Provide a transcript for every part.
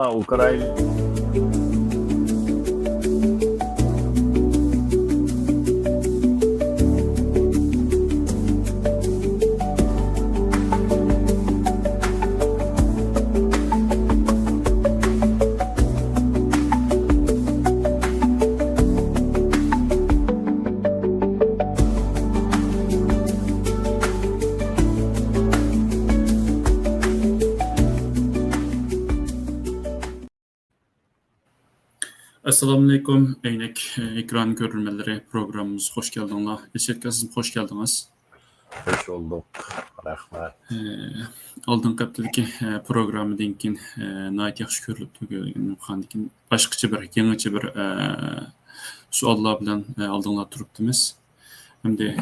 Ukrayna Assalamualaikum. Eynek ekran görülmeleri programımız hoş geldiniz. Eşetkasım hoş geldiniz. hoş olduk. Rahmet. Aldın kaptadaki programı dinkin nayet yaxşı görülüp turgan başqaça bir, yeniçe bir suallar bilen aldığınlar turupdimiz. Hem de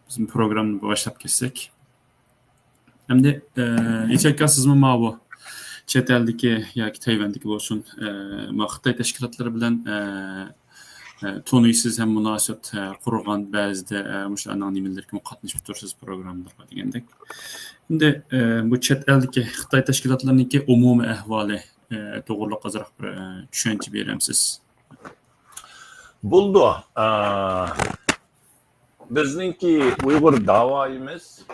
bizim programını başlap kessek. Hem de eşetkasızmı ma bu? Chet eldeki yoki Tayvandagi bo'lsin, Xitoy tashkilotlari bilan tunuysiz ham munosabat qurgan ba'zida o'sha anonimlarga qatnashib tursiz programmalarga degandek. Endi bu chet eldagi Xitoy tashkilotlarining umumiy ahvoli to'g'riliq azroq bir tushuncha beramsiz. Buldu. Bizningki Uyg'ur davoyimiz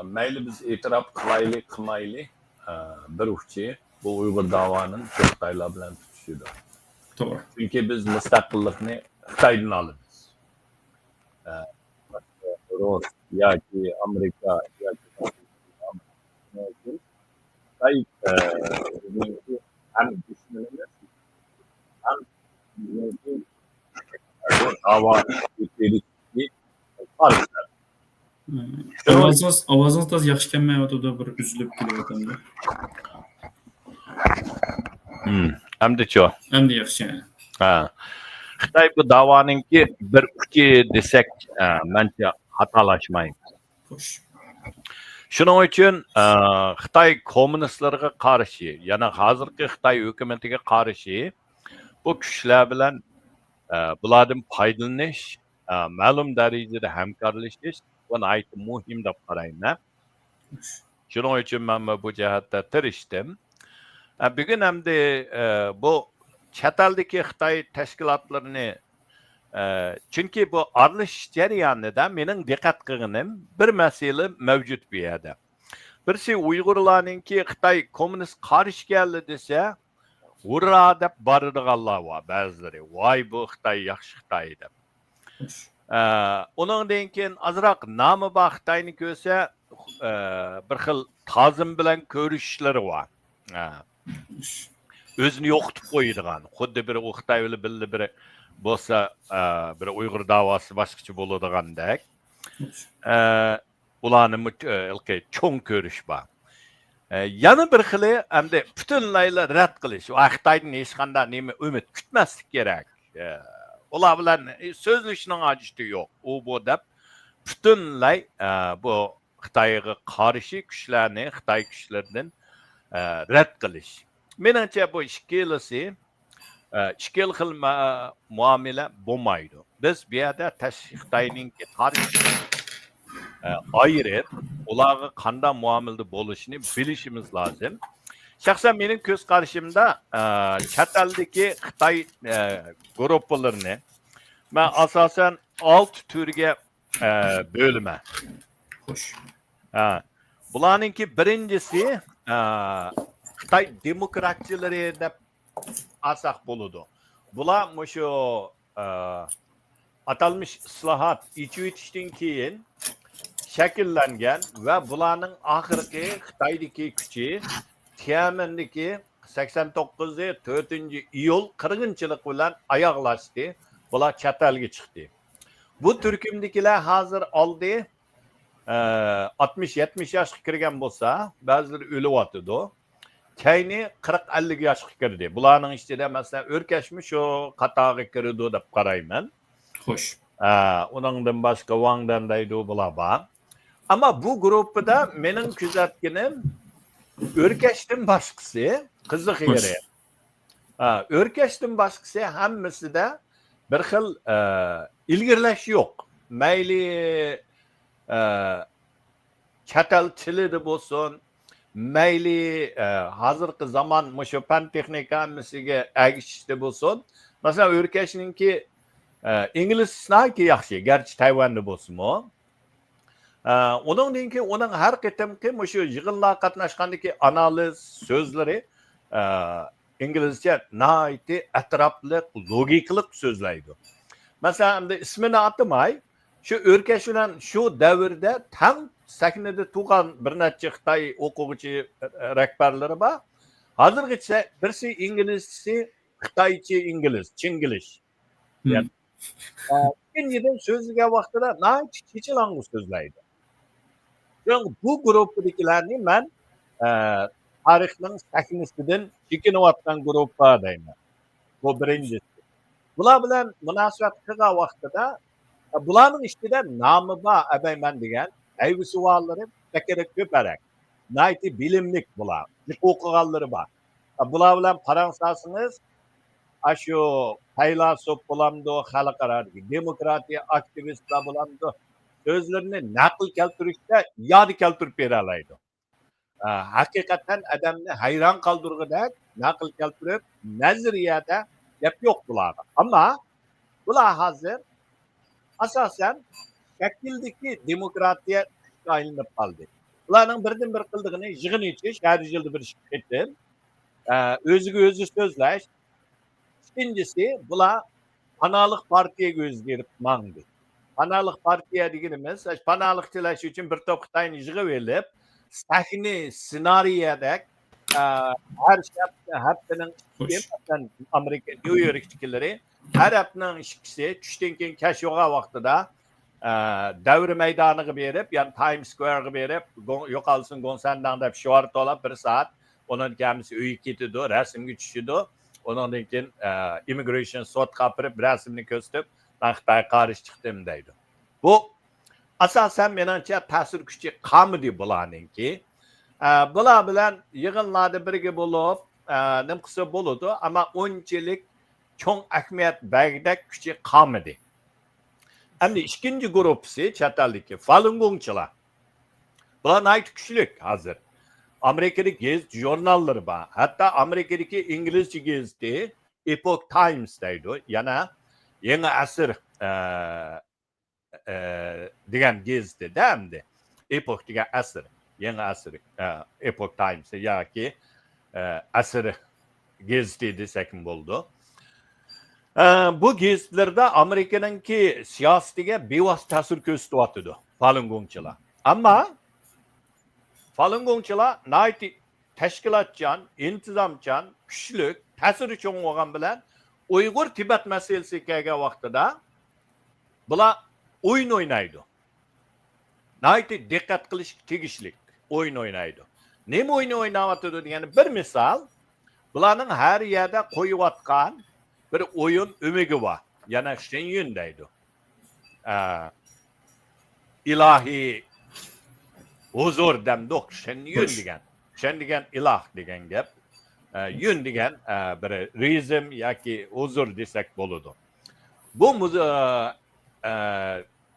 mayli biz e'tirof qilaylik qilmaylik bir uchi bu Uyg'ur davanın Xitoylar bilan tutishidir. To'g'ri. Chunki biz mustaqillikni Xitoydan olamiz. Rus yoki Amerika yoki Xitoy bizningki ham dushmanimiz ham bizningki davo etishga qarshi. Ovozunuz da yaxshi kelmayotdi, bir üzülüp kelyapti. Hamda-chu. Endi yaxshi. Xitoy bu davoninki bir uchi desak, mencha xatolashmaymiz. Xo'sh. Shuning uchun Xitoy kommunistlarga qarshi, yana hozirgi Xitoy hukumatiga qarshi bu kuchlar bilan bulardan foydalanish, ma'lum darajada hamkorlashish ayet muhim deb qarayman. Shuning uchun men bu jihatda tirishdim. Bugun hamda bu chet eldagi Xitoy tashkilotlarini chunki bu aralishish jarayonida mening diqqat qilganim bir masala mavjud bu yerda. Birisi Uyg'urlarninki Xitoy kommunist qarshi keldi desa, hurra deb boradiganlar bor ba'zilari. Voy bu Xitoy yaxshi Xitoy deb. Onundan keyin azroq nomi bor Xitoyni ko'rsa, bir xil ta'zim bilan ko'rishishlari bor. O'zini yo'qitib qo'yadigan, xuddi bir Xitoy bilan birga bir bo'lsa, bir Uyg'ur davosi boshqacha bo'ladigandek. Ularni ilki cho'ng ko'rish bor. Yana bir xili hamda butunlayla rad qilish, va Xitoydan hech qanday nima umid kutmaslik kerak. Ular bilan so'zlashning hojati yo'q. U bu deb butunlay bu Xitoyga qarshi kuchlarni Xitoy kuchlaridan rad qilish. Menimcha bu ikkilisi ikki xil muomala bo'lmaydi. Biz bu yerda Xitoyning tarixi ayirib, ularga qanday muomalada bo'lishini bilishimiz lozim. Şahsen benim göz karşımda chet eldeki Xitoy gruplarını ben asasen 6 türge bölüme. Xo'sh. Bularninki birincisi Xitoy demokratçileri deb alsak buludu. Bular şu atalmış islahat içi keyin şekillengen ve bularning ahirki Xitoydagi kuchi Tianan'daki 89 4 iyul qirg'inchilik bilan oyoqlashdi. Bular chet elga chiqdi. Bu turkumdagilar hozir oldi 60-70 yoshga kirgan bo'lsa, ba'zilar o'lyotdi. Kayni 40-50 yoshga kirdi. Bularning ichida masalan O'rkashmi shu qatorga kirdi deb qarayman. Xo'sh. Uningdan boshqa Wangdan deydi bular bor. Ama bu grupda mening kuzatganim O'rkashdan boshqasi qiziq yeri. O'rkashdan boshqasi hammasida bir xil ilgirlash yo'q. Mayli chet el tilida bo'lsin, mayli hozirgi zamon shu fan texnikamisiga agishishda bo'lsin. Masalan, O'rkashninki ingliz snaki yaxshi, garchi Tayvanda bo'lsin-mu. Ondan keyin uning har qitimki shu yig'inlar qatnashgandagi analiz so'zlari İngilizce naiti atrofli, logiklik so'zlaydi. Masalan, ismini atmay, şu O'rkash bilan shu davrda tang sahnada tug'an bir necha Xitoy o'quvchi rahbarlari bor. Hozirgacha birisi inglizcha, Xitoycha ingliz, Chinglish. Yani ikinciden so'zlagan vaqtida naiti kechilangu so'zlaydi. Çünkü bu grupdagilarni men tarixning sahnasidan chekinayotgan guruhga deyman. Bu birinchisi. Bular bilan munosabat qilgan vaqtida bularning ichida nomi bor abayman degan aybi savollari bekara ko'parak. Nayti bilimlik bular, o'qiganlari bor. Bular bilan qarangsangiz, shu faylasuf bo'lamdi, xalqarodagi demokratiya aktivistlar bo'lamdi. So'zlarini naql keltirishda yod keltirib bera oladi. Hakikaten adamni hayron qoldirgudek naql keltirib nazariyada gap yo'q bularda. Ammo bular hozir asosan shakldagi demokratiya aylanib qoldi. Ularning birdan bir qildig'ini yig'in ichish, har yilda bir ketdi. O'ziga o'zi so'zlash. İkincisi bular panolik partiyaga o'zgarib mangdi. Panolik partiya deganimiz, panolik tilash uchun bir to'p Xitoyni yig'ib elib, sahni ssenariyadek her haftanın Amerika, New York'takileri her haftanın ikisi tushdan keyin kash yo'g'a vaqtida davr maydoniga berib, yani Times Square'ga berib, yo'qolsin Gonsandan deb shior to'lab bir soat, ondan kamisi uyga ketdi, rasmga tushdi. Ondan keyin immigration sud qapirib rasmni ko'rsatib, men Xitoyga qarshi chiqdim deydi. Bu asosan menimcha ta'sir kuchi qamidi bularninki. Bular bilan yig'inlarda birga bo'lib, nima qilsa bo'ladi, ammo unchalik cho'ng ahamiyat bagdak kuchi qamidi. Endi ikkinchi guruhisi chetaldagi Falun Gongchilar. Bular nayt kuchlik hozir. Amerikadagi gazet jurnallari bor. Hatto Amerikadagi inglizcha gazeti Epoch Times deydi. Yana yangi asr degan gazetda endi Epoch degan asr, yangi asr Epoch Times yoki asr gazeti desak bo'ldi. Bu gazetlarda Amerikaningki siyosatiga bevosita ta'sir ko'rsatyapti Falun Gongchilar. Ammo Falun Gongchilar nayti tashkilotchan, intizomchan, kuchli, ta'siri cho'ng bo'lgan bilan Uyg'ur Tibet masalasiga kelgan vaqtida bular o'yin o'ynaydi. Nayti diqqat qilish tegishli o'yin o'ynaydi. Nima o'yin o'ynayotdi degani bir misol, bularning har yerda qo'yayotgan bir o'yin umigi bor. Yana Shenyun deydi. Ilohiy huzur demdoq Shenyun degan. Shen degan iloh degan gap. Yun degan bir rizm yoki huzur desak bo'ladi. Bu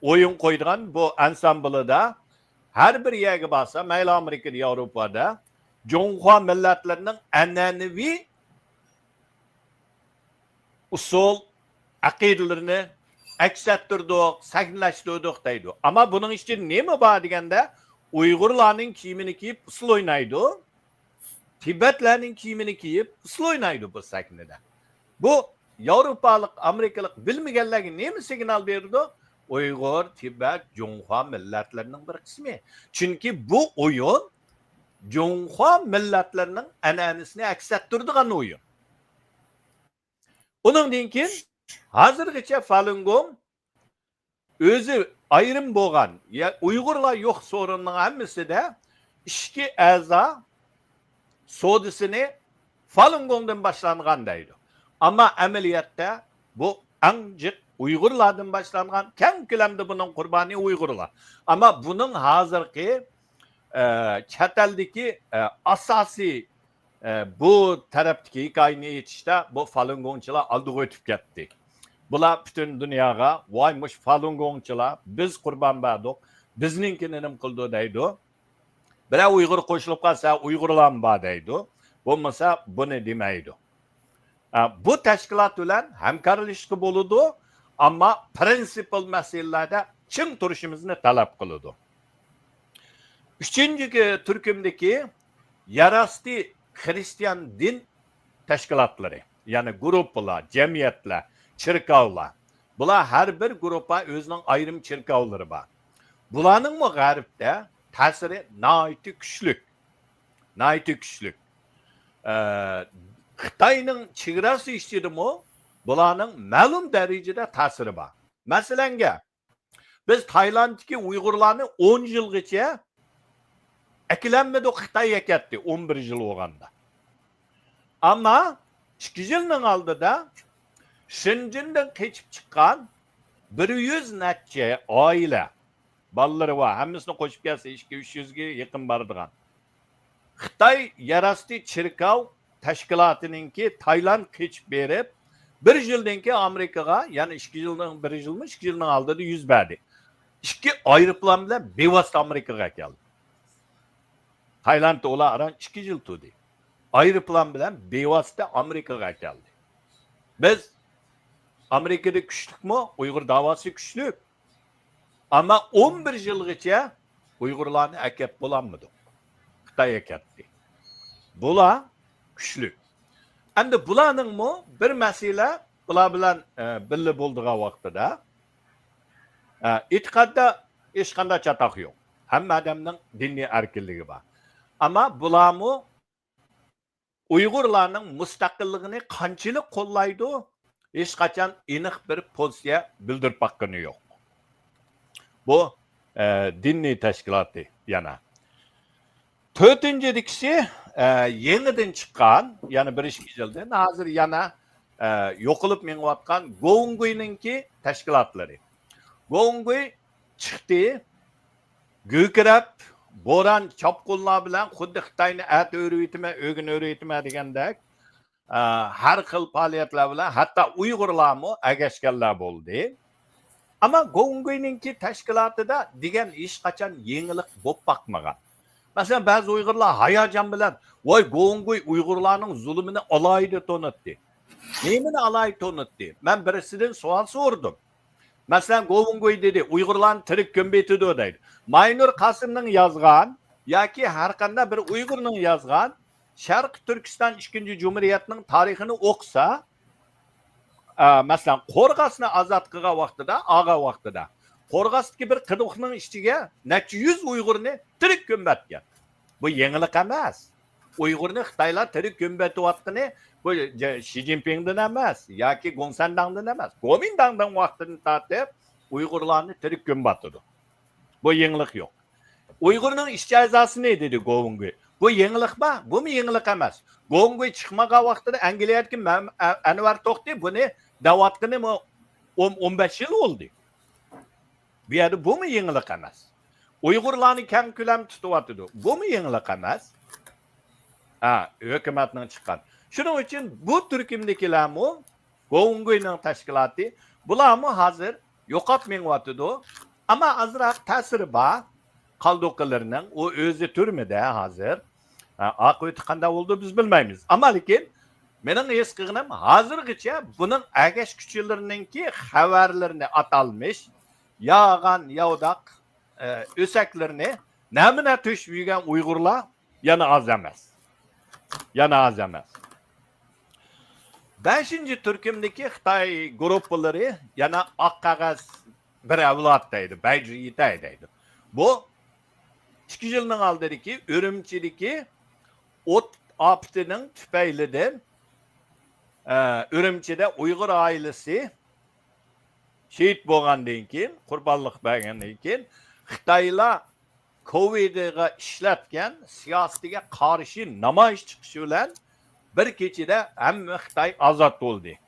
o'yin qo'ydigan bu ansamblida har bir yerga borsa, mayli Amerikada, Yevropada Jonghua millatlarining an'anaviy usul aqidalarini aks ettirdik, sahnalashtirdik deydi. Ammo buning ichida nima bor deganda, Uyg'urlarning kiyimini kiyib usul o'ynaydi. Tibetlarning kiyimini kiyib usul o'ynaydi bu sahnada. Bu Yevropalik, Amerikalik bilmaganlarga nima signal berdi? Uyg'ur, Tibet, Jonghua millatlarining bir qismi. Chunki bu o'yin Jonghua millatlarining an'anasini aks ettiradigan o'yin. Undan keyin hozirgacha Falun Gong o'zi ayrim bo'lgan, Uyg'urlar yo'q so'rinning hammasida ishki a'zo sodisini Falun Gongdan boshlangan deydi. Ammo amaliyotda bu anjiq Uyg'urlardan boshlangan, keng ko'lamda buning qurboni Uyg'urlar. Ammo buning hozirgi chet eldagi asosiy bu tarafdagi hikoyani aytishda bu Falun Gongchilar oldiga o'tib ketdi. Bular butun dunyoga voy mush Falun Gongchilar biz qurbon bo'ldik, bizninkini nima qildi deydi. Bire Uygur qo'shilib qolsa, Uyg'urlar bor deydi. Bo'lmasa, buni demaydi. Bu tashkilot bilan hamkorlashishga bo'ladi, ammo prinsipal masalalarda ching turishimizni talab qiladi. Üçüncü turkumdagi yarasti Hristiyan din tashkilotlari, ya'ni guruhlar, jamiyatlar, chirkovlar. Bular har bir guruhga o'zining ayrim chirkovlari bor. Bularning g'arbda ta'siri nihoyatda kuchli. Nihoyatda kuchli. Xitoyning chegarasi ichidami bularning ma'lum darajada ta'siri bor. Masalan, biz Taylanddagi Uyg'urlarni 10 yilgacha eklenmedi Xitoyga ketdi 11 yil bo'lganda. Ammo 2 yilning oldida Shenzhendan keçip chiqqan 100 necha oila balları var. Hammasini qo'shib kelsa 200-300 ga yaqin boradigan. Xitoy yarasti chirkov tashkilotininki Tayland keçip berib 1 yildan keyin Amerikaga, ya'ni 2 yilning 1 yilmi, 2 yilning oldida 100 berdi. 2 aeroplan bilan bevosita Amerikaga keldi. Taylandda ular aran 2 yil turdi. Aeroplan bilan bevosita Amerikaga keldi. Biz Amerika'da güçlükmü? Uygur davası güçlük. Ama 11 yılgacha Uygurlarni akep bulanmadı. Xitoy aketdi. Bular güçlük. Endi bularning mı bir mesele bular bilan birga bo'ldigan vaqtida e'tiqodda hech qanday chatoq yo'q. Hamma odamning diniy erkinligi bor. Ama bularmi Uygurlarning mustaqilligini qanchalik qo'llaydi? Hech qachon aniq bir pozitsiya bildirib baqqani yo'q. Bu diniy tashkiloti yana. To'rtinchisi yangidan chiqqan, ya'ni 1-2 yildan hozir yana yo'qolib menayotgan Go'nguyninki tashkilotlari. Go'nguy chiqdi, go'kirab, bo'ron chopqunlar bilan xuddi Xitoyni at o'raytma, o'gin o'raytma degandek har xil faoliyatlar bilan hatto Uyg'urlarmi agashganlar bo'ldi. Ammo Go'nguyninki tashkilotida degan hech qachon yengilik bo'lib boqmagan. Masalan, ba'zi Uyg'urlar hayajon bilan "Voy, Go'nguy Uyg'urlarning zulmini alayda tonatdi." Nemini alayda tonatdi? Men birisidan savol so'radim. Masalan, Go'nguy dedi, Uyg'urlarni tirik ko'mbetidi deydi. Maynur Qasimning yozgan yoki har qanday bir Uyg'urning yozgan Sharq Turkiston 2. Cumhuriyetining tarixini o'qisa, masalan, Qo'rg'osni ozod qilgan vaqtida, ag'a vaqtida, Qo'rg'osdagi bir qidiqning ichiga necha yuz Uyg'urni tirik ko'mbatgan. Bu yangilik emas. Uyg'urni Xitoylar tirik ko'mbatyaptini bu Xi Jinpingdan emas, yoki Gongsandangdan emas, Kuomintangdan vaqtini tortib Uyg'urlarni tirik ko'mbatdi. Bu yangilik yo'q. Uyg'urning ish jazosini ne dedi Go'nguy? Bu yangilik mi? Bu mu yangilik emas? Go'nguy chiqmagan vaqtida Angliyadagi Anvar To'xti buni da'vatqini 15 yil bo'ldi. Bu yerda bu mu yangilik emas? Uyg'urlarni keng ko'lam tutyapti. Bu mu yangilik emas? Hukumatning chiqqan. Shuning uchun bu turkumdagilarmi Go'nguyning tashkiloti bularmi hozir yo'qotmayapti. Ammo azroq ta'siri bor. Qaldoqlarning o o'zi turmida hozir. Aqibati qanday bo'ldi biz bilmaymiz. Ammo lekin mening his qilganim hozirgacha buning agash kuchilarininki xabarlarini atalmış, yağan yavdaq o'saklarni namina to'shib yurgan Uyg'urlar yana az emas. Yana az emas. 5-turkumdagi Xitoy guruhlari yana oq qog'oz bir avlod deydi, Bayju Yitay deydi. Bu 2 yilning oldidagi Urumchidagi o't optining tufaylidan Urumchida Uyg'ur oilasi shehid bo'lgandan keyin, qurbonlik bergandan keyin Xitoylar Covidga ishlatgan siyosatiga qarshi namoyish chiqishi bilan bir kechada hamma Xitoy ozod bo'ldi.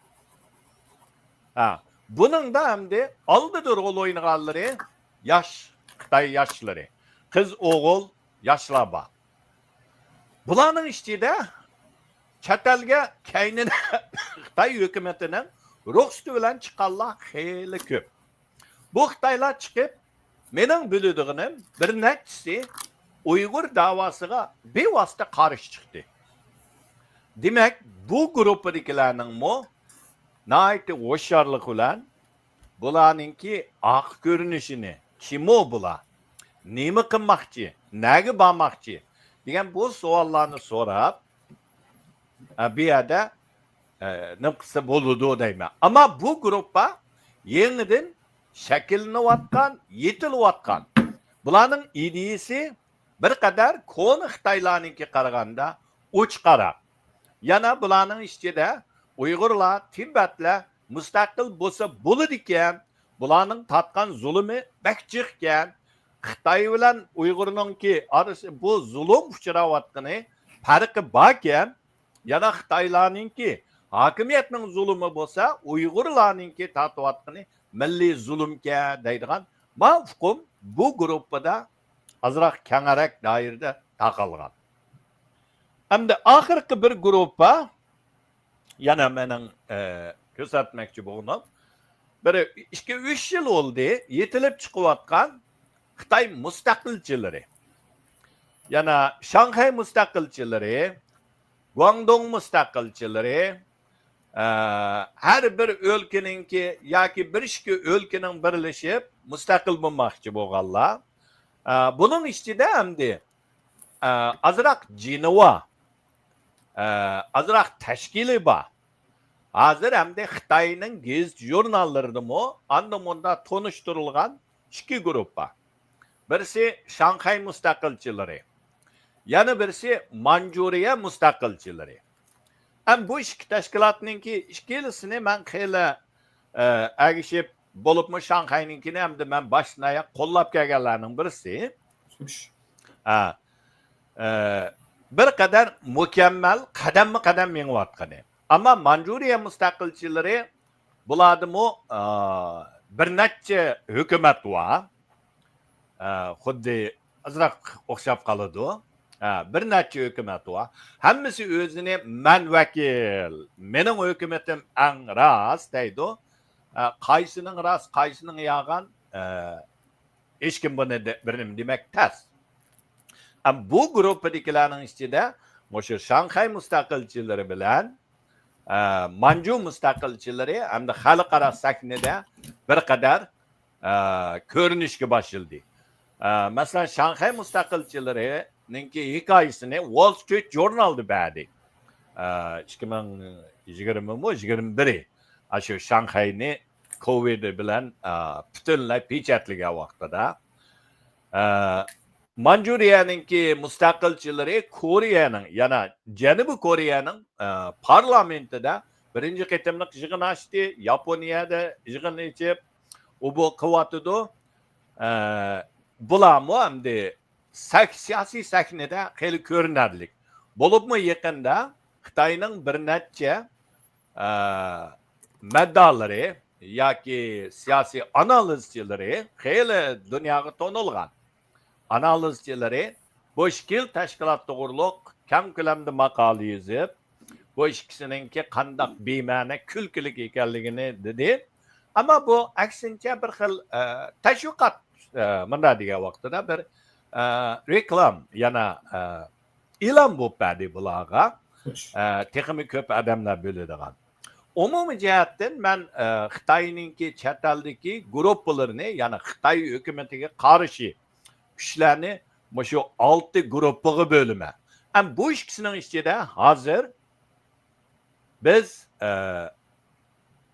Buningda hamda oldida rol o'ynaganlari yosh Xitoy yoshlari, qiz o'g'il yoshlar bor. Bularning ichida chatalga kaynini Xitoy hukumatining ruxsati bilan chiqqanlar xeyli ko'p. Bu Xitoylar chiqib, mening biladiganim bir nechasi Uyghur davasıga bevosita qarshi chiqdi. Demak, bu guruhdagilarning mo naiti o'sharlik bilan bularningki aq ko'rinishini, kim o bular? Nima qilmoqchi? Nega bormoqchi? degan bu savollarni so'rab, bu yerda nima qilsa bo'ladi deyman. Ammo bu guruhga yangidan shakllanayotgan, yetilayotgan. Bularning ideyasi bir qadar ko'ni Xitoylarningga qaraganda o'chqaraq. Yana bularning ichida Uyg'urlar, Tibetlar mustaqil bo'lsa bo'ladi ekan. Bularning tatgan zulmi bakchiq ekan. Xitoy bilan Uyg'urningki arası bu zulm uchrayotgani farqi bor ekan. Yana Xitoylarningki hokimiyatning zulmi bo'lsa, Uyg'urlarningki tatayotgani milliy zulmga deydigan mafhum bu guruhda azroq kengarak doirada taqalgan. Hamda oxirgi bir guruhga yana mening ko'rsatmoqchi bo'lganim bir 2-3 yil oldi yetilib chiqayotgan Xitoy mustaqilchilari. Yana Shanxay mustaqilchilari, Guangdong mustaqilchilari her bir ülkeninki yoki bir ikki ülkening birlashib mustaqil bo'lmoqchi bo'lganlar. Bunun ichida hamdi azroq jinova, azroq tashkili bor. Hozir hamda Xitoyning gazet jurnallarida andamunda tonishtirilgan ikki guruh bor. Birisi Shanxay mustaqilchilari, yana birisi Manjuriya mustaqilchilari. Bu ikki tashkilotningki ikkilisini men xeyli agishib bo'libmi Shanxayninkini hamda men boshdan oyoq qo'llab kelganlarning birisi. Bir qadar mukammal qadamma-qadam mengayotgani. Ammo Manjuriya mustaqilchilari bulardimi bir necha hukumat bor. Xuddi azroq o'xshab qoladi. Bir necha hukumat bor. Hammasi o'zini men vakil, mening hukumatim eng rost deydi. Qaysining rost, qaysining yolg'on hech kim buni demak tas. Bu guruhdagilarning ichida o'sha Shanxay mustaqilchilari bilan Manju mustaqilchilari hamda xalqaro sahnada bir qadar ko'rinishga boshladi. Masalan, Shanxay mustaqilchilarininki hikoyasini Wall Street Journal'da berdi. 2020-21 shu Shanxayni Covid bilan butunlay pechatlagan vaqtida Manjuriyaninki mustaqilchilari Koreyaning, yana Janubiy Koreyaning parlamentida birinchi qitimliq yig'in ochdi. Yaponiyada yig'in ichib bu qilyotdi. Bularmi hamda siyosiy sahnada xeyli ko'rinarli. Bo'libmi yaqinda Xitoyning bir necha maddalari yoki siyosiy analizchilari xeyli dunyoga tonilgan analizchilari bu ishkil tashkilot to'g'riliq kam ko'lamda maqola yozib, bu ikkisininki qandoq bema'ni kulkilik ekanligini dedi. Ammo bu aksincha bir xil tashviqot mana degan vaqtida bir reklam, yana e'lon bo'lib berdi bularga. Texnik ko'p odamlar bo'ladigan. Umumiy jihatdan men Xitoyninki chet eldagi guruhlarni, yana Xitoy hukumatiga qarshi kuchlarni shu 6 guruhga bo'laman. Bu ikkisining ichida hozir biz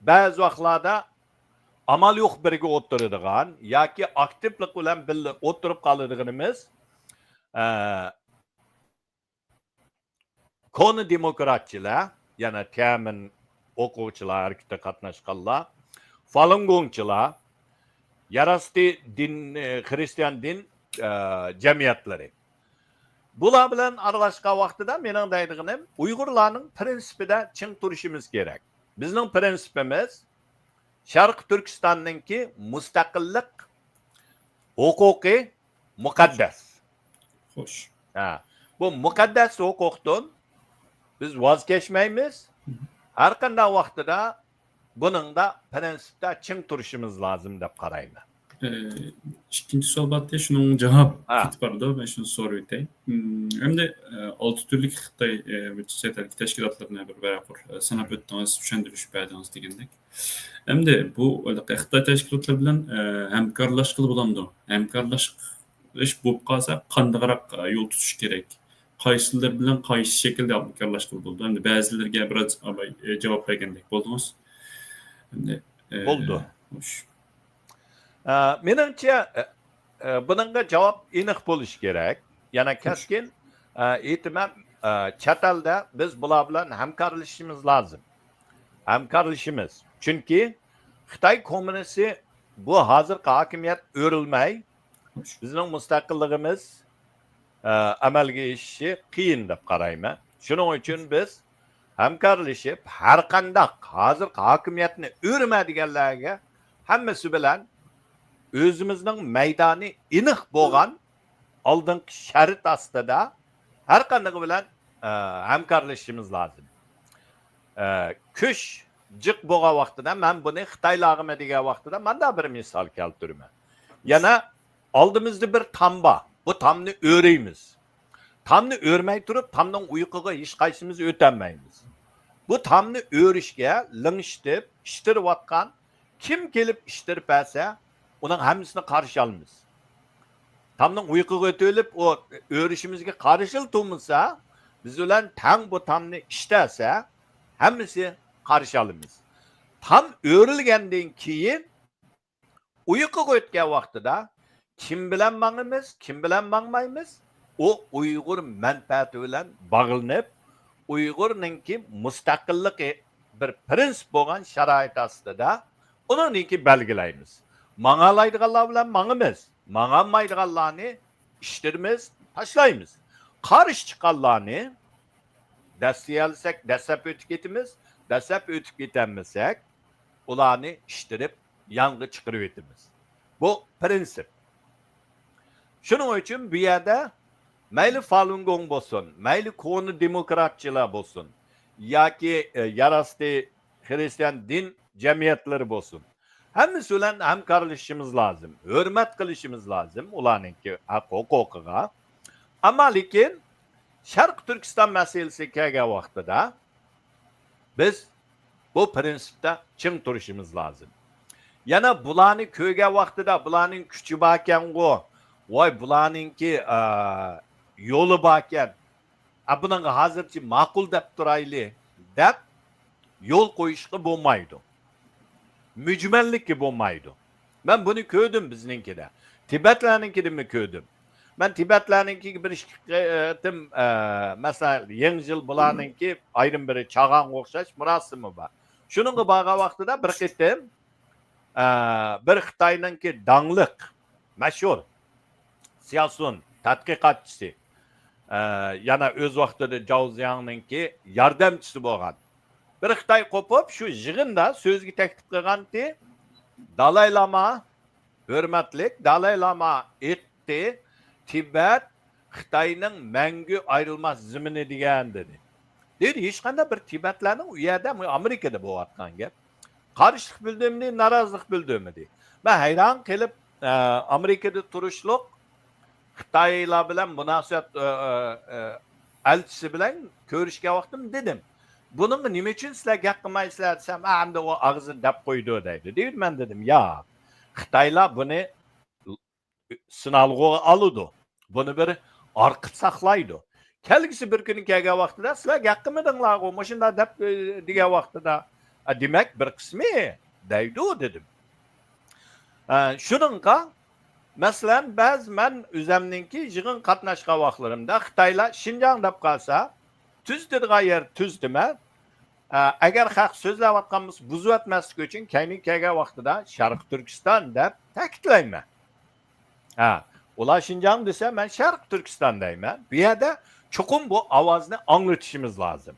ba'zi vaqtlarda amal yo'q birga o'tiradigan yoki aktivlik bilan birga o'tirib qoladiganimiz koni demokratchilar, yana Tiananmen o'quvchilar harakatda qatnashganlar, Falun Gongchilar, yarasti din, xristian din jamiyatlari. Bular bilan aralashgan vaqtida mening deydiganim Uyg'urlarning prinsipida ching turishimiz kerak. Bizning prinsipimiz Sharq Turkistonninki mustaqillik huquqi muqaddas. Xo'sh. Bu muqaddas huquqdan biz voz kechmaymiz. Har qanday vaqtida buningda prinsipda ching turishimiz lozim deb qarayman. İkinci sual batı şunun cevap Ha. kit bardı. Ben şunu soru eteyim. Hem de 6 türlük Xitay çetelki teşkilatlarına bir beraber sanap öttüğünüz, düşündürüş bədiniz degендek. Hem de bu Xitay teşkilatları bilen hemkarlaşkılı bulamdı. Hemkarlaşkılış bulup kalsa kandagarak yol tutuş gerek. Qaysylar bilen qaysı şekilde hemkarlaşkılı buldu. Hem de bazılarga biraz cevap vergendek boldunuz. Hem de Boldu. hoş. Menimce bununla cevap iniq bo'lish kerak. Yana keskin aytmam, chet elda biz bular bilan hamkorlashishimiz lozim. Hamkorlashimiz. Chunki Xitoy kommunisi bu hozirgi hokimiyat o'rilmay bizning mustaqilligimiz amalga oshishi qiyin deb qarayman. Shuning uchun biz hamkorlashib har qanday hozirgi hokimiyatni o'rmadiganlarga hammasi bilan özümüzün meydanı iniq bo'lgan oldingi shart ostida har qanday bilan hamkorlashishimiz lozim. Kuch jiq bo'lgan vaqtida men buni Xitoylog'ima degan vaqtida manda bir misol keltiraman. Yana oldimizda bir tam bor. Bu tamni o'raymiz. Tamni o'rmay turib, tamning uyquga hech qaysimiz o'tolmaymiz. Bu tamni o'rishga lingishtirib, ishtirayotgan kim kelib ishtirib bersa, onun hamısını karşı almış. Tamdan uykuga ötülüp o örüşümüzge karışıl tutmasa, biz ulan tam bu tamni işlerse, hamısı karşı almış. Tam örülgenden keyin uykuga ötken vaqtida kim bilen mağımız, kim bilen mağmayımız, o Uygur menfaati bilen bağlanıp, Uygur'nınki mustaqillik bir prinsip bo'lgan sharoit ostida uninki belgilaymiz. Mağalaydıqallar bilan mağımız. Mağanmaydıqallarni iştirimiz, taşlaymiz. Qarış çıqqanlarni dəstəyəlsək, dəstəp ötüp ketimiz, dəstəp ötüp ketəmmisək, ularni iştirib, yanğı çıqırıb etimiz. Bu prinsip. Şunun üçün bu yerdə mayli Falun Gong bo'lsin, mayli konu demokratçılar bo'lsin, yoki yarasti Hristiyan din cemiyetleri bo'lsin. Hammasi bilan hamkorlashishimiz lozim, hurmat qilishimiz lozim ularninki huquqiga. Ammo lekin Sharq Turkiston masalasi kelgan vaqtida biz bu prinsipda ching turishimiz lozim. Yana bularni ko'rgan vaqtida bularning kuchi bor ekan-ku, voy bularninki yo'li bor ekan. Bunga hozircha ma'qul deb turayli deb yo'l qo'yishga bo'lmaydi. Mücmellik gibi olmaydı. Ben bunu köydüm bizninkide. Tibetlerninkide mi köydüm? Ben Tibetlerninki bir işletim, mesela yeni yıl bularninki ayrım biri çağan okşaş murasımı var. Şunun bağa vaxtıda bir gittim, bir Xitayninki danglık, meşhur, siyasun, tadqiqatçısı, yana öz vaxtıda Zhao Ziyangninki yardımcısı bo'lgan. Bir Xitoy qo'pib shu yig'inda so'zga taklif qilganki, Dalay Lama hurmatlik Dalay Lama aytdi, Tibet Xitoyning mangu ayrılmaz zimini degan dedi. Dedi, hech qanday bir Tibetlarning u yerda Amerikada bo'layotgan gap. Qarshi bildimni, norozilik bildimdi. Men hayron qilib Amerikada turishliq Xitoylar bilan munosabat elchisi bilan ko'rishga vaqtim dedim. Bunun nima uchun sizlar gap qilmaysizlar desam, hamda o og'zini dab qo'ydi deydi. Deydi, men dedim, ya Xitoylar buni sinalg'oga oladi. Buni bir orqit saqlaydi. Kelgisi bir kuni kelgan vaqtida sizlar gap qilmadinglar, mashunda dab degan vaqtida, demak bir qismi deydi dedim. Shuningga masalan men o'zimninki yig'in qatnashgan vaqtlarimda Xitoylar Xinjiang deb qolsa, tuz dedigan yer tuz dema. Agar haq so'zlayotganimiz buzib o'tmaslik uchun keyingi kelgan vaqtida Sharq Turkiston deb ta'kidlayman. Ular Xinjiang desa men Sharq Turkiston deyman. Bu yerda chuqur bu ovozni anglatishimiz lozim.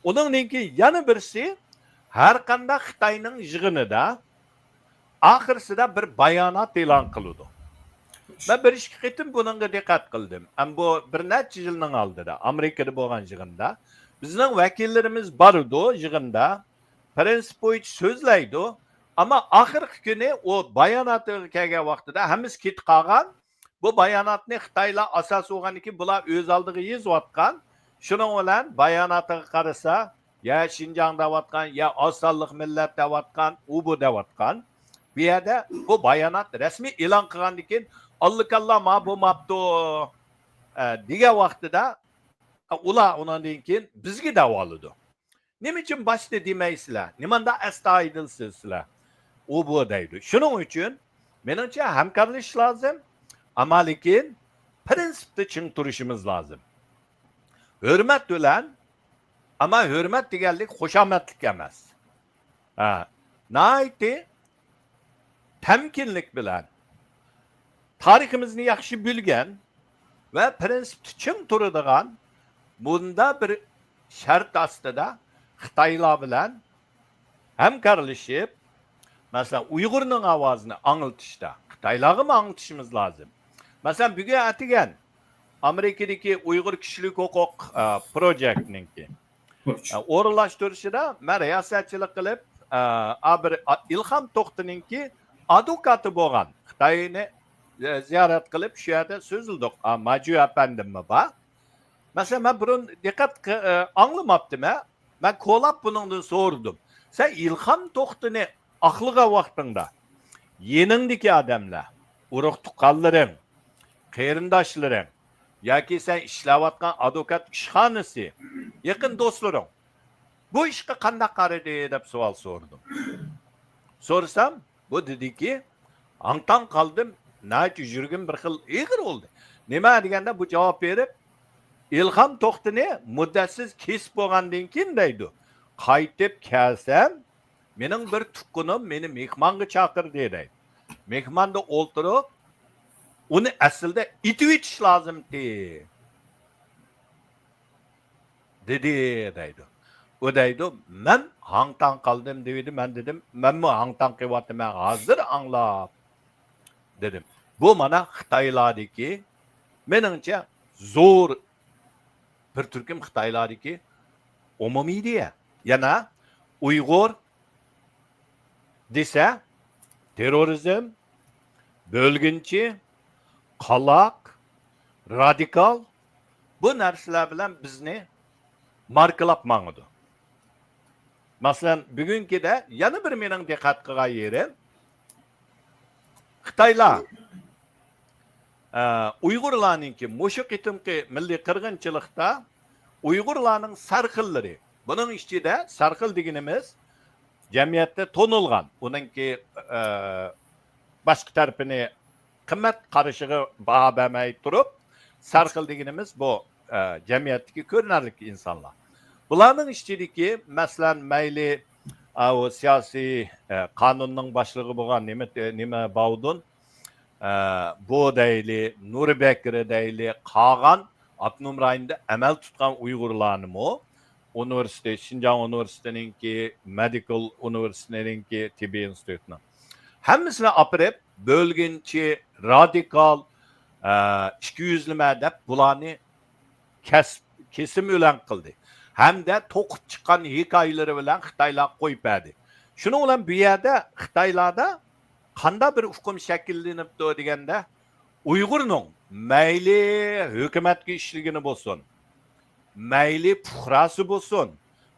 Uningki yana birisi har qanday Xitoyning yig'inida oxirsida bir bayonot e'lon qiladi. Ben bir ikki qitim bunga diqqat qildim. Bu bir necha yilning oldida Amerikada bo'lgan yig'inda bizning vakillarimiz bor edi yig'inda, prinsip bo'yicha so'zlaydi, Ama ahirki günü o bayanatı kelgen vaqtida hammasi ketib qolgan. Bu bayonotni Xitoylar asos bo'lganiki, bular o'z oldiga yozayotgan. Shuning bilan bayonotiga qarasa, ya Xinjiang deyotgan, ya osonlik millat deyotgan, u bu deyotgan. Bu yerda bu bayonot rasmiy e'lon qilgandan keyin allakalla ma bo'lmabdi degan vaqtida ular undan keyin bizga davoladi. Nima uchun boshda demaysizlar? Nimanda astoydilsizlar? U bu deydi. Shuning uchun menimcha hamkorlashish lozim. Ama lekin prinsipda ching turishimiz lozim. Hurmat bilan, ama hurmat deganlik xushomadlik emas. Nayti temkinlik bilan tariximizni yaxshi bilgan ve prinsipda ching turadigan bunda bir shart ostida Xitoylar bilan hamkorlashib, masalan, Uyg'urning ovozini anglitishda Xitoylarga anglitishimiz lozim. Mesela bugün atigen Amerika'daki Uygur Kişilik Hukuk Project'ninki o'rinlashtirishida men riyosatchilik qilib bir İlham To'xtininki advokati bo'lgan. Xitoyni ziyorat qilib shu yerda so'zildik. Maju apandimmi bor. Mesela men burun diqqat anglamabdim. Men ko'lab buningdan so'rdim. Sen İlham To'xtini aqliga vaqtingda yeningdagi odamlar, urug' tuqqanlaring, qarindoshlarım, yoki sen ishlayotgan advokat ishxonasi, yaqin do'stlaring bu ishga qanday qaraydi deb savol so'radim. So'rsam, bu dediki, angtan qoldim, nachi yurgim bir xil ig'ir oldu. Nima deganda bu javob berib, İlham To'xtini muddatsiz kesib bo'lgandan keyin deydi. Qaytib kelsam, mening bir tuqqanim meni mehmonga chaqirdi deydi. Mehmonda o'ltirib onu aslında itib lazım dedi. Deydi. O deydi, men hangtan qaldım deydi, men dedim, men mi hangtan qilyaptim, men hozir anglab dedim. Bu mana Xitoylardagi meningcha zo'r bir turkum Xitoylardagi umumiy ideya. Yana Uyg'ur desa terrorizm, bölgünçi, qalaq, radikal bu narsalar bilan bizni markalab mangdi. Masalan, bugunkida yana bir mening diqqat qilgan yerim Xitoylar Uyg'urlarninki mushu qitimqi milliy qirg'inchilikda Uyg'urlarning sarxillari. Buning ichida sarxil deganimiz jamiyatda to'nilgan, uningki boshqa tarafini qimmat qarashiga baho bermay turib, sarxil deganimiz bu jamiyatdagi ko'rinarli insonlar. Bularning ichidagi masalan mayli o siyosiy qonunning boshlig'i bo'lgan nima Bavdun, bu deyli, Nurbekri deyli, qolgan Abnum rayonida amal tutgan Uyg'urlarni universitet, Xinjiang universitetininki, Medical universitetininki, tibbiy institutini hammasini apirib bölgünçi, radikal, 200'lüme deb bularni kesim ölen qildi. Hem de to'qib chiqqan hikoyalari bilan Xitoylar qo'yib berdi. Shuning bilan bu yerda Xitoylarda qanday bir hukm shakllanibdi deganda, Uyg'urning mayli hukumatga ishligini bo'lsin, mayli puhrasi bo'lsin,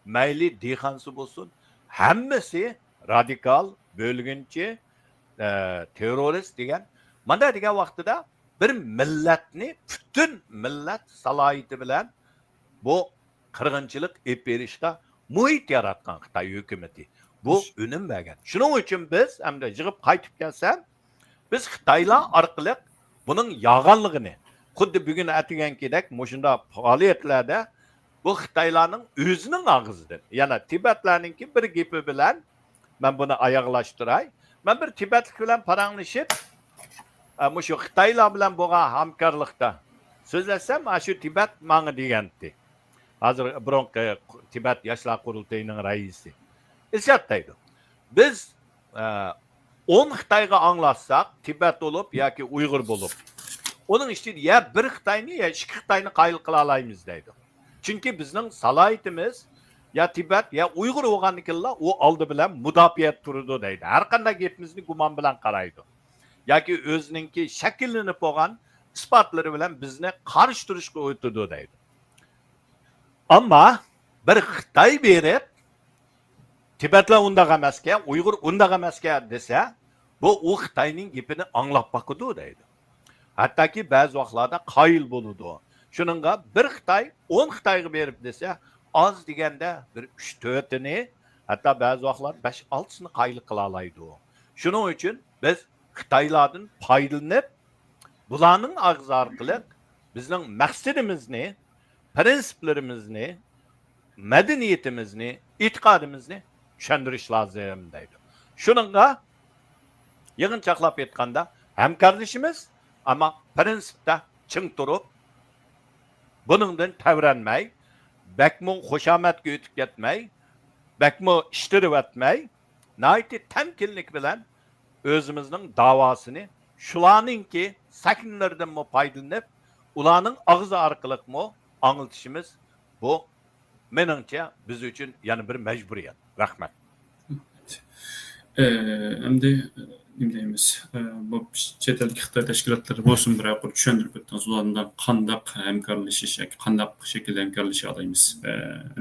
mayli dehqonsi bo'lsin, hammasi radikal, bölgünçi, terörist degan. Mana degan vaqtida bir millatni, butun millat salohiyati bilan bu qirg'inchilik olib berishga muhit yaratgan Xitoy hukumati. Bu unum bergan. Shuning uchun biz hamda yig'ib qaytib kelsam, biz Xitoylar orqali buning yog'anligini, xuddi bugun aytgankidek, mushunda faoliyatlarda bu Xitoylarning o'zining og'zidan, yana Tibetlarningki bir gapi bilan men buni oyoqlashtiray. Ben bir Tibetlik bilan paranglashib, shu Xitoylar bilan bo'lgan hamkorlikda so'zlasam, shu Tibet menga degandi. Hozir bironqi Tibet yoshlar qurultayining raisi. Eslatdi. Biz 10 Xitoyga anglatsak, Tibet bo'lib yoki Uyg'ur bo'lib, onun içinde ya bir Xitoyni ya ikki Xitoyni qayil qila olamiz deydi. Chunki bizning salohiyatimiz ya Tibet ya Uyg'ur bo'lgandikilar u oldi bilan mudofaa turdi deydi. Har qanday gapimizni gumon bilan qaraydi. Yoki o'zininki shakllanib bo'lgan isbotlari bilan bizni qarshi turishga o'tdi deydi. Ammo bir Xitoy berib Tibetlar undaq emasga, Uyg'ur undaq emasga desa, bu u Xitoyning gapini anglab boqadi deydi. Hattoki ba'zi vaqtlarda qoyil bo'ladi. Shuningga bir Xitoy 10 Xitoyga berib desa, az deganda bir 3-4ni, hatto ba'zi vaqtlar 5-6sini qoyil qila oladi. Shuning uchun biz Xitoylardan foydalanib, bularning og'zi orqali bizning maqsadimizni, prinsiplarimizni, madaniyatimizni, e'tiqodimizni tushundirish lozim deydi. Shuningga yig'inchoqlab aytganda hamkorlashimiz, ammo prinsipda ching turib, buningdan tavranmay, bakmo xushomatga o'tib ketmay, bakmo ishtirib o'tmay, nihoyatda tamkinlik bilan o'zimizning davosini shularningki sakinlardan foydalanib, ularning og'zi orqali anglitishimiz bu meningcha biz uchun yana bir majburiyat. Rahmat. Endi nima deymiz? Bu chet ellik Xitoy tashkilotlari bo'lsin, biroq tushuntirib o'tdingiz, ulardan qandaq hamkorlashish yoki qandaq shaklda hamkorlasha olamiz.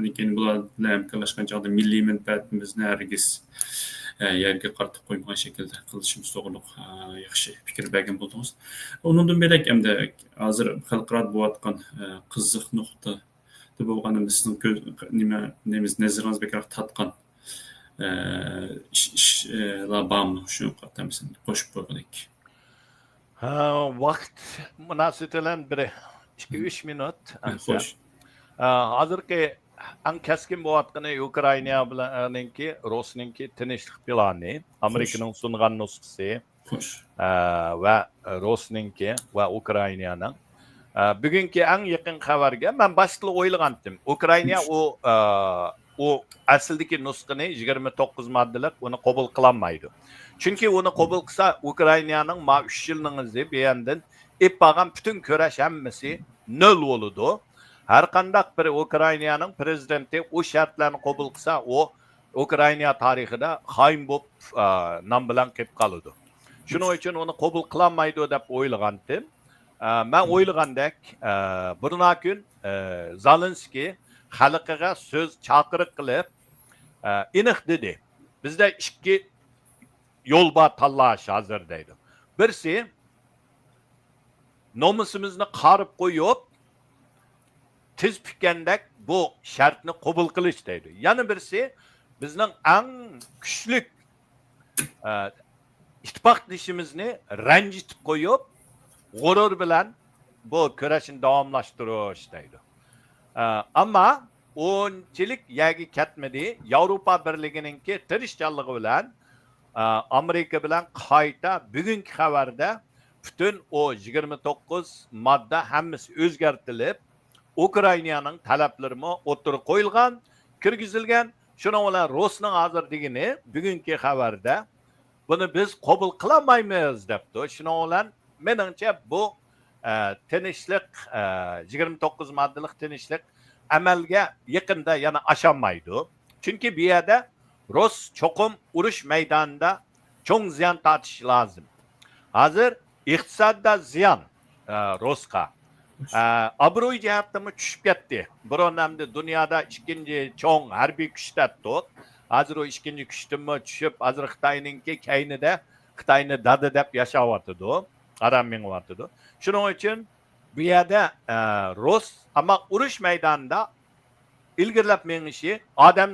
Lekin bular bilan hamkorlashgan chog'da milliy manfaatimizni hargiz yerga qaratib qo'ymagan shaklda qilishimiz to'g'riliq yaxshi fikr bergan bo'ldingiz. Undan belak endi hozir xalqaro bo'layotgan qiziq nuqta deb bo'lganimiz nima deymiz, nazaringiz bekor tatgan ishlar bormi? Shuni qatamisan qo'shib qo'ydik. Vaqt munosabati bilan 2-3 minut. Xo'sh. Hozirgi eng keskin bo'layotgani Ukraina bilanki Rossiyaninki tinchlik plani, Amerikaning sungan nusxasi va Rossiyaninki va Ukrainaning. Bugungi eng yaqin xabarga men boshida o'ylagandim. Ukraina u aslidagi nusxani 29 moddalik uni qabul qilolmaydi. Chunki uni qabul qilsa Ukrainaning 3 yilning izi bu yerdan epag'an butun kurash hammasi nol bo'ladi. Har qanday bir Ukrainaning prezidenti o shartlarni qabul qilsa, o Ukraina tarixida xoin bo'lib nom bilan qolib qoladi. Shuning uchun uni qabul qilolmaydi deb o'ylagandim. Men o'ylagandek, bundan kun Zelenskiy xalqiga so'z chaqiriq qilib, aniq dedi. Bizda ikki yo'l bor tanlash hozir deydi. Birisi nomusimizni qarib qo'yib, tiz pikandek bu shartni qabul qilish deydi. Yana birisi bizning eng kuchli ittifoqdoshimizni ranjitib qo'yib, g'urur bilan bu kurashni davomlashtirish deydi. Ammo o'nchilik yagi ketmadi. Yevropa Birligininki tirishchanligi bilan Amerika bilan qayta bugungi xabarda butun o 29 modda hammasi o'zgartirilib, Ukrainaning talablarimi o'tirib qo'yilgan, kirgizilgan. Shuning bilan Rossiyaning hozir degini bugungi xabarda buni biz qabul qilmaymiz debdi. Shuning bilan meningcha bu tinchlik 29 moddalik tinchlik amalga yaqinda yana osholmaydi. Chunki bu yerda Rus cho'qim urush maydonida cho'ng ziyon tortish lozim. Hozir iqtisodda ziyon Rusga. Obro'y jihatdan tushib ketdi. Bironamda dunyoda ikkinchi cho'ng harbiy kuchdatdi. Hozir o ikkinchi kuchdan tushib, hozir Xitoyninki kaynida Xitoyni dada deb yashayotdi. Aram mengyotdi. Shuning uchun bu yerda Rus ammo urush maydonida ilgirlab mengishi odam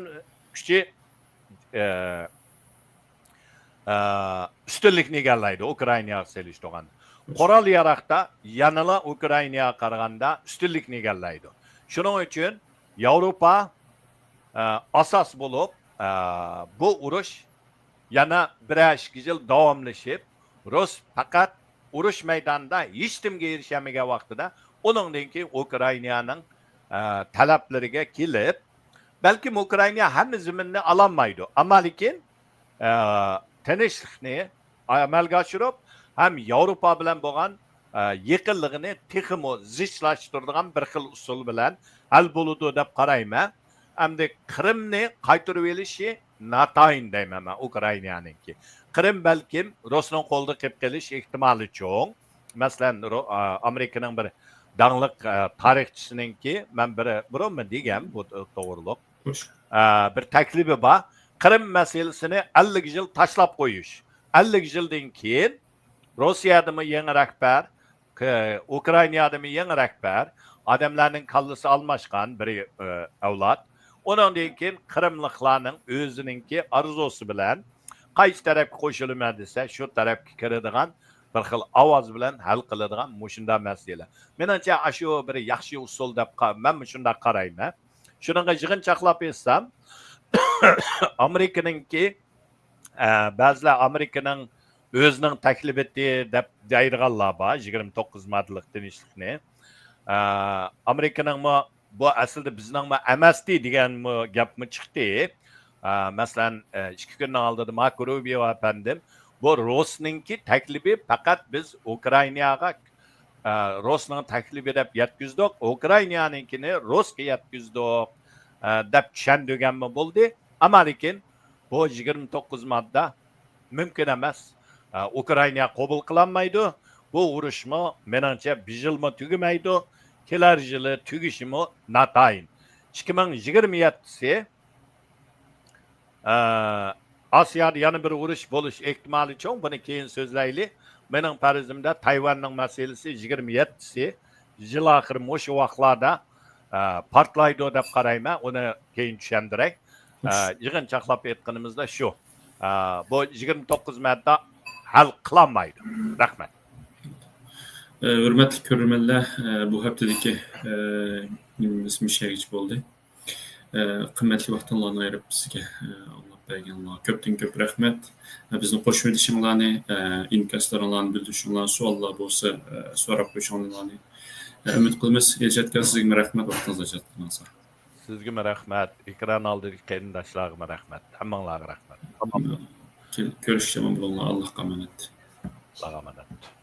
kuchi ustunlikni egallaydi Ukrainaga selishtirgan. Qurol yaraqda yanala Ukrainaga qaraganda ustunlikni egallaydi. Shuning uchun Yevropa asos bo'lib bu urush yana 1-2 yil davomlashib, Rus faqat urush maydonida hech kimga erishamagan vaqtida uningdan keyin Ukrainaning talablariga kelib, balki Ukraina hamma zaminni ololmaydi. Ammo lekin tinchlikni amalga oshirib, ham Yevropa bilan bo'lgan yaqinligini texmo zichlashtiradigan bir xil usul bilan hal bo'ladi deb qarayman. Endi Krimni qaytarib elishi natayin deyman men Ukrainaniki. Krim balkim Rusning qo'lida qilib qelish ehtimoli cho'ng. Masalan, Amerikaning bir dаңlıq tarixçisininki men birovmi degan bu to'g'riliq. Bir taklifi bor. Krim masalasini 50 yil tashlab qo'yish. 50 yildan keyin Rossiyadami yangi rahbar, Ukrainadami yangi rahbar, odamlarning kallasi almashgan bir avlod. Ondan keyin Krimliklarning o'zininki arzusi bilan qaysi tarafga qo'shilaman desa, shu tarafga kiradigan bir xil ovoz bilan hal qiladigan mushunda masala. Menimcha shu bir yaxshi usul deb men shunday qarayman. Shunga yig'inchoqlab etsam, Amerikaninki ba'zilar Amerikaning o'zining taklif etdiği deb deydiganlar bor, 29 modellik tinchlikni. Amerikaning bu aslida bizning emasdi degan gapmi chiqdi. Masalan, 2 kundan oldin Marco Rubio efendim bu Rossninki taklifi faqat biz Ukrainaga Rossning taklifi deb yetkizdik, Ukrainaninkini Rossga yetkizdik deb tushundirganmi bo'ldi. Ammo lekin bu 29 modda mumkin emas. Ukraina qabul qilinmaydi. Bu urushmi menimcha bir yilmi tugamaydi. Kelar yili tugishimi natayin. 2027-si Asiyada yana bir urush bo'lish ehtimoli cho'ng. Buni keyin so'zlaylik. Mening farzimda Tayvanning masalasi 27-si yil oxiri o'sha vaqtlarda portlaydi deb qarayman. Uni keyin tushundiray. Yig'inchoqlab aytganimizda shu. Bu 29 modda hal qilinmaydi. Rahmat. Hürmetli görürmenler, bu haftadaki ismi şerhiç oldu. Kıymetli vaxtınlarını ayırıp sizge Allah bergenler. Köpten köp rahmet. Bizning qo'shib edishinglarni, inkaslarlarni bildirishinglarni, savollar bo'lsa, so'rab qo'yishinglarni umid qilamiz. Ejodga sizga rahmat, vaqtingizni ajratdingiz. Sizga rahmat. Ekran oldidagi qarindoshlarga rahmat. Hammanglarga rahmat. Görüşeceğim, Allah emanet. Allah'a emanet.